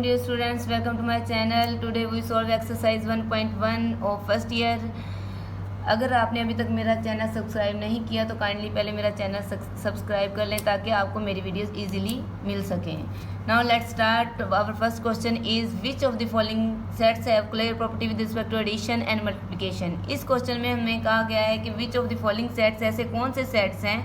Dear students, welcome to my channel. Today we solve exercise 1.1 of first year. अगर आपने अभी तक मेरा चैनल सब्सक्राइब नहीं किया तो काइंडली पहले मेरा चैनल सब्सक्राइब कर लें ताकि आपको मेरी वीडियोस इजीली मिल सकें. Now let's start. Our first question is which of the following sets have clear property with respect to addition and multiplication. इस क्वेश्चन में हमें कहा गया है कि which of the following sets, ऐसे कौन से सेट्स हैं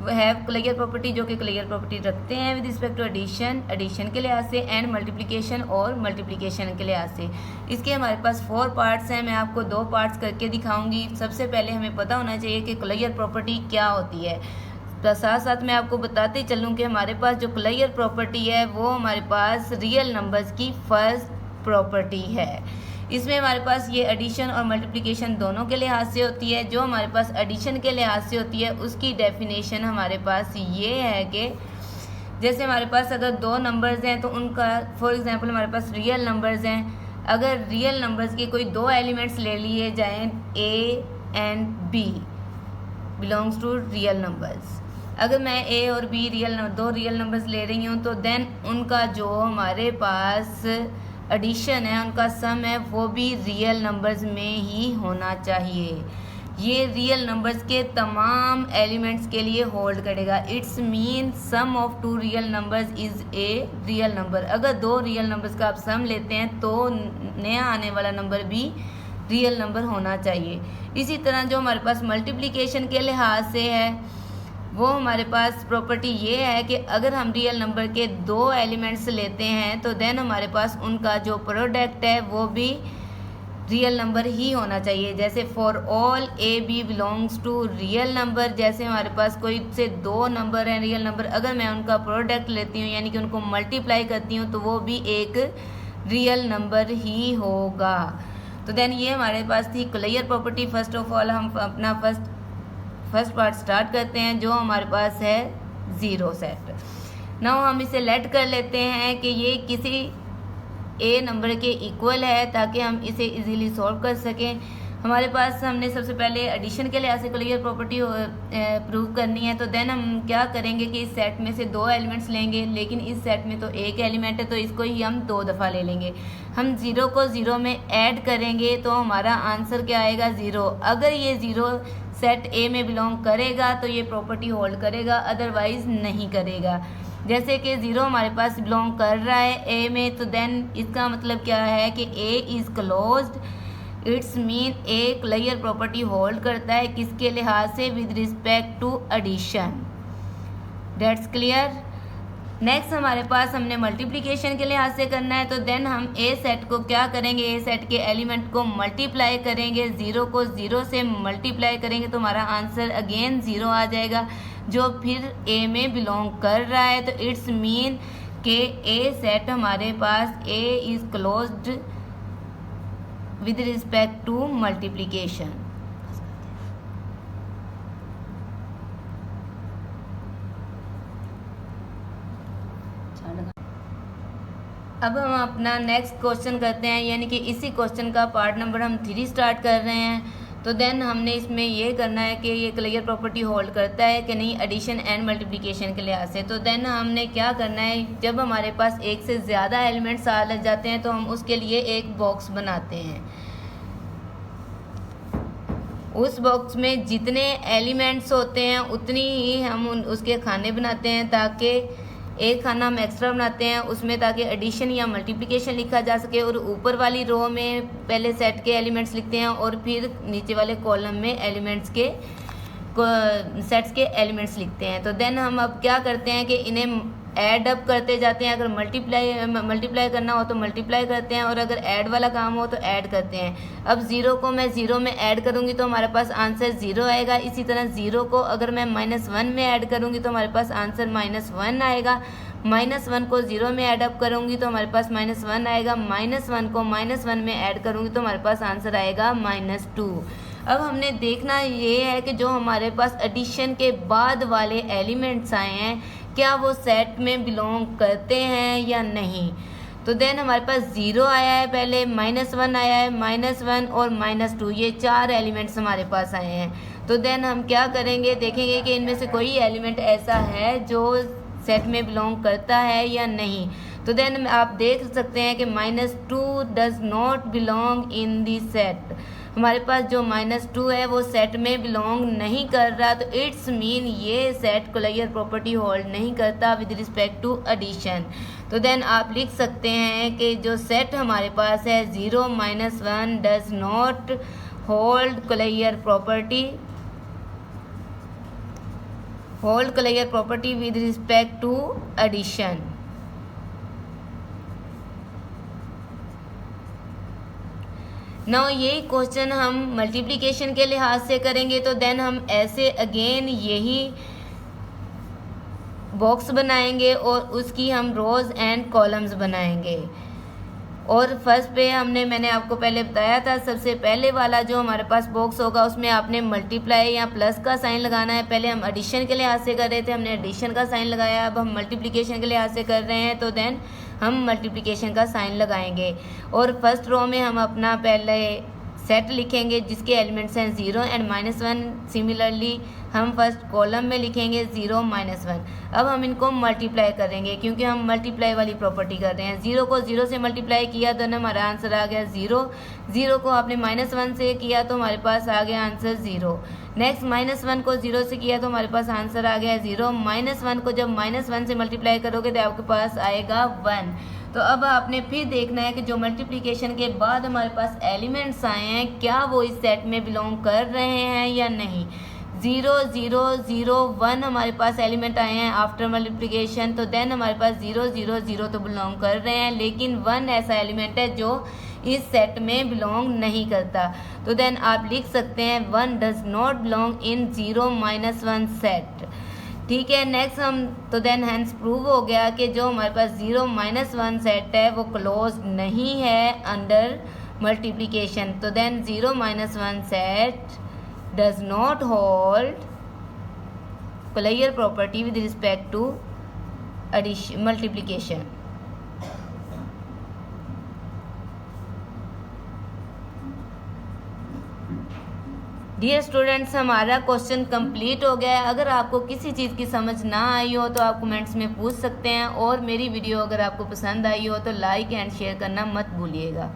हैव क्लियर प्रॉपर्टी जो कि क्लियर प्रॉपर्टी रखते हैं विद रिस्पेक्ट टू एडिशन के लिहाज से एंड मल्टीप्लिकेशन और मल्टीप्लिकेशन के लिहाज से. इसके हमारे पास 4 पार्ट्स हैं. मैं आपको 2 पार्ट्स करके दिखाऊंगी. सबसे पहले हमें पता होना चाहिए कि क्लियर प्रॉपर्टी क्या होती है. तो साथ साथ मैं आपको बताते चलूँ कि हमारे पास जो क्लियर प्रॉपर्टी है वो हमारे पास रियल नंबर्स की फर्स्ट प्रॉपर्टी है. इसमें हमारे पास ये एडिशन और मल्टीप्लिकेशन दोनों के लिहाज से होती है. जो हमारे पास एडिशन के लिहाज से होती है उसकी डेफिनेशन हमारे पास ये है कि जैसे हमारे पास अगर 2 नंबर्स हैं तो उनका फॉर एग्जांपल हमारे पास रियल नंबर्स हैं. अगर रियल नंबर्स के कोई 2 एलिमेंट्स ले लिए जाएं A and B belongs to real numbers. अगर मैं ए और बी दो रियल नंबर्स ले रही हूँ तो देन उनका जो हमारे पास एडिशन है उनका सम है वो भी रियल नंबर्स में ही होना चाहिए. ये रियल नंबर्स के तमाम एलिमेंट्स के लिए होल्ड करेगा. It's mean sum of 2 real numbers is a real number. अगर 2 रियल नंबर्स का आप सम लेते हैं तो नया आने वाला नंबर भी रियल नंबर होना चाहिए. इसी तरह जो हमारे पास मल्टीप्लिकेशन के लिहाज से है वो हमारे पास प्रॉपर्टी ये है कि अगर हम रियल नंबर के 2 एलिमेंट्स लेते हैं तो देन हमारे पास उनका जो प्रोडक्ट है वो भी रियल नंबर ही होना चाहिए. जैसे for all A B belongs to real number. जैसे हमारे पास कोई से 2 नंबर हैं रियल नंबर, अगर मैं उनका प्रोडक्ट लेती हूँ यानी कि उनको मल्टीप्लाई करती हूँ तो वो भी एक रियल नंबर ही होगा. तो देन ये हमारे पास थी clear property. First of all हम अपना फर्स्ट पार्ट स्टार्ट करते हैं जो हमारे पास है 0 सेट. नाउ हम इसे लेट कर लेते हैं कि ये किसी ए नंबर के इक्वल है ताकि हम इसे इजीली सॉल्व कर सकें. हमारे पास हमने सबसे पहले एडिशन के लिहाज से क्लियर प्रॉपर्टी प्रूव करनी है. तो देन हम क्या करेंगे कि इस सेट में से 2 एलिमेंट्स लेंगे, लेकिन इस सेट में तो एक एलिमेंट है तो इसको ही हम 2 दफ़ा ले लेंगे. हम 0 को 0 में ऐड करेंगे तो हमारा आंसर क्या आएगा 0. अगर ये 0 सेट ए में बिलोंग करेगा तो ये प्रॉपर्टी होल्ड करेगा, अदरवाइज नहीं करेगा. जैसे कि 0 हमारे पास बिलोंग कर रहा है ए में तो देन इसका मतलब क्या है कि A is closed. It's mean a clear property hold करता है किसके लिहाज से with respect to addition. That's clear. Next हमारे पास हमने मल्टीप्लिकेशन के लिहाज से करना है. तो देन हम ए सेट को क्या करेंगे, ए सेट के एलिमेंट को मल्टीप्लाई करेंगे. 0 को 0 से मल्टीप्लाई करेंगे तो हमारा आंसर अगेन 0 आ जाएगा जो फिर ए में बिलोंग कर रहा है. तो इट्स मीन के ए सेट हमारे पास A is closed with respect to multiplication. अब हम अपना नेक्स्ट क्वेश्चन करते हैं यानी कि इसी क्वेश्चन का पार्ट नंबर हम 3 स्टार्ट कर रहे हैं. तो देन हमने इसमें ये करना है कि ये क्लियर प्रॉपर्टी होल्ड करता है कि नहीं एडिशन एंड मल्टीप्लिकेशन के लिहाज से. तो देन हमने क्या करना है, जब हमारे पास एक से ज़्यादा एलिमेंट्स आ लग जाते हैं तो हम उसके लिए एक बॉक्स बनाते हैं. उस बॉक्स में जितने एलिमेंट्स होते हैं उतनी ही हम उसके खाने बनाते हैं ताकि एक खाना हम एक्स्ट्रा बनाते हैं उसमें ताकि एडिशन या मल्टीप्लिकेशन लिखा जा सके. और ऊपर वाली रो में पहले सेट के एलिमेंट्स लिखते हैं और फिर नीचे वाले कॉलम में एलिमेंट्स के सेट्स के एलिमेंट्स लिखते हैं. तो देन हम अब क्या करते हैं कि इन्हें ऐड अप करते जाते हैं. अगर मल्टीप्लाई करना हो तो मल्टीप्लाई करते हैं और अगर ऐड वाला काम हो तो ऐड करते हैं. अब 0 को मैं 0 में ऐड करूंगी तो हमारे पास आंसर 0 आएगा. इसी तरह 0 को अगर मैं -1 में ऐड करूंगी तो हमारे पास आंसर -1 आएगा. -1 को 0 में ऐड अप करूंगी तो हमारे पास -1 आएगा. -1 को -1 में ऐड करूंगी तो हमारे पास आंसर आएगा -2. अब हमने देखना ये है कि जो हमारे पास एडिशन के बाद वाले एलिमेंट्स आए हैं क्या वो सेट में बिलोंग करते हैं या नहीं. तो देन हमारे पास 0 आया है, पहले -1 आया है, -1 और -2, ये 4 एलिमेंट्स हमारे पास आए हैं. तो देन हम क्या करेंगे, देखेंगे कि इनमें से कोई एलिमेंट ऐसा है जो सेट में बिलोंग करता है या नहीं. तो देन आप देख सकते हैं कि -2 does not belong in the set. हमारे पास जो -2 है वो सेट में बिलोंग नहीं कर रहा, तो इट्स मीन ये सेट कोलाइयर प्रॉपर्टी होल्ड नहीं करता विद रिस्पेक्ट टू एडिशन। तो देन आप लिख सकते हैं कि जो सेट हमारे पास है 0 - 1 does not hold closure property with respect to addition. Now यही क्वेश्चन हम मल्टीप्लिकेशन के लिहाज से करेंगे, तो देन हम ऐसे अगेन यही बॉक्स बनाएंगे और उसकी हम रोज एंड कॉलम्स बनाएंगे। और फर्स्ट पे मैंने आपको पहले बताया था, सबसे पहले वाला जो हमारे पास बॉक्स होगा उसमें आपने मल्टीप्लाई या प्लस का साइन लगाना है। पहले हम एडिशन के लिहाज से कर रहे थे, हमने एडिशन का साइन लगाया, अब हम मल्टीप्लिकेशन के लिहाज से कर रहे हैं, तो देन हम मल्टीप्लिकेशन का साइन लगाएंगे। और फर्स्ट रो में हम अपना पहले सेट लिखेंगे जिसके एलिमेंट्स हैं 0 एंड -1। सिमिलरली हम फर्स्ट कॉलम में लिखेंगे 0 - 1। अब हम इनको मल्टीप्लाई करेंगे क्योंकि हम मल्टीप्लाई वाली प्रॉपर्टी कर रहे हैं। 0 को 0 से मल्टीप्लाई किया तो हमारा आंसर आ गया 0। 0 को आपने -1 से किया तो हमारे पास आ गया आंसर 0। नेक्स्ट -1 को 0 से किया तो हमारे पास आंसर आ गया 0। -1 को जब -1 से मल्टीप्लाई करोगे तो आपके पास आएगा 1। तो अब आपने फिर देखना है कि जो मल्टीप्लिकेशन के बाद हमारे पास एलिमेंट्स आए हैं क्या वो इस सेट में बिलोंग कर रहे हैं या नहीं। 0 0 0 1 हमारे पास एलिमेंट आए हैं आफ्टर मल्टीप्लिकेशन, तो देन हमारे पास 0 0 0 तो बिलोंग कर रहे हैं, लेकिन 1 ऐसा एलिमेंट है जो इस सेट में बिलोंग नहीं करता। तो देन आप लिख सकते हैं 1 does not belong in 0 - 1 set. ठीक है, नेक्स्ट हम तो देन हैंस प्रूव हो गया कि जो हमारे पास 0 - 1 सेट है वो क्लोज नहीं है अंडर मल्टीप्लिकेशन। तो then 0 - 1 set does not hold Collier property with respect to addition multiplication। Dear students, हमारा क्वेश्चन कंप्लीट हो गया है। अगर आपको किसी चीज़ की समझ ना आई हो तो आप कमेंट्स में पूछ सकते हैं, और मेरी वीडियो अगर आपको पसंद आई हो तो लाइक एंड शेयर करना मत भूलिएगा।